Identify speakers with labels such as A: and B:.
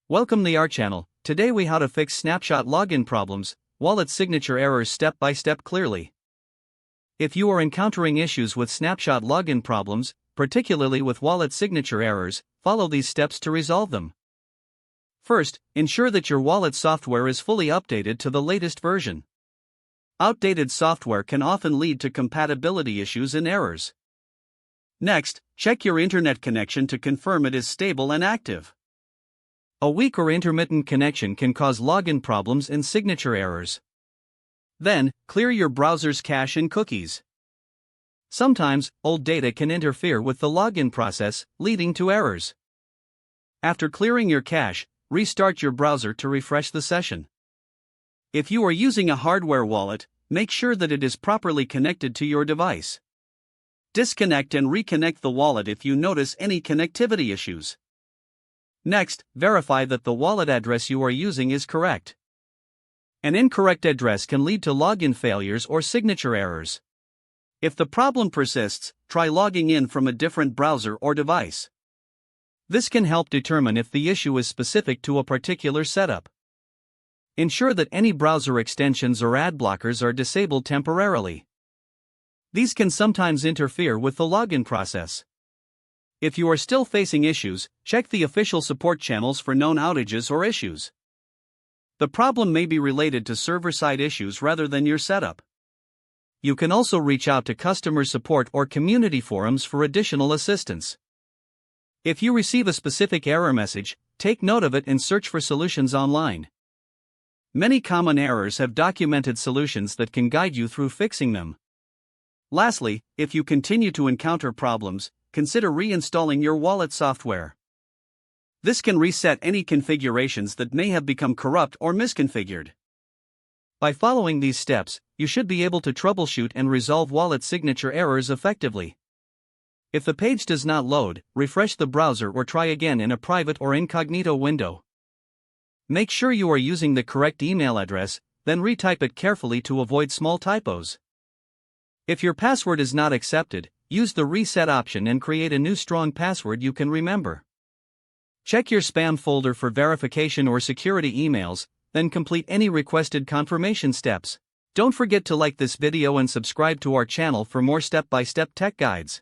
A: Welcome to our channel. Today we how to fix Snapshot login problems, wallet signature errors step by step clearly. If you are encountering issues with Snapshot login problems, particularly with wallet signature errors, follow these steps to resolve them. First, ensure that your wallet software is fully updated to the latest version. Outdated software can often lead to compatibility issues and errors. Next, check your internet connection to confirm it is stable and active. A weak or intermittent connection can cause login problems and signature errors. Then, clear your browser's cache and cookies. Sometimes, old data can interfere with the login process, leading to errors. After clearing your cache, restart your browser to refresh the session. If you are using a hardware wallet, make sure that it is properly connected to your device. Disconnect and reconnect the wallet if you notice any connectivity issues. Next, verify that the wallet address you are using is correct. An incorrect address can lead to login failures or signature errors. If the problem persists, try logging in from a different browser or device. This can help determine if the issue is specific to a particular setup. Ensure that any browser extensions or ad blockers are disabled temporarily. These can sometimes interfere with the login process. If you are still facing issues, check the official support channels for known outages or issues. The problem may be related to server-side issues rather than your setup. You can also reach out to customer support or community forums for additional assistance. If you receive a specific error message, take note of it and search for solutions online. Many common errors have documented solutions that can guide you through fixing them. Lastly, if you continue to encounter problems, consider reinstalling your wallet software. This can reset any configurations that may have become corrupt or misconfigured. By following these steps, you should be able to troubleshoot and resolve wallet signature errors effectively. If the page does not load, refresh the browser or try again in a private or incognito window. Make sure you are using the correct email address, then retype it carefully to avoid small typos. If your password is not accepted, use the reset option and create a new strong password you can remember. Check your spam folder for verification or security emails, then complete any requested confirmation steps. Don't forget to like this video and subscribe to our channel for more step-by-step tech guides.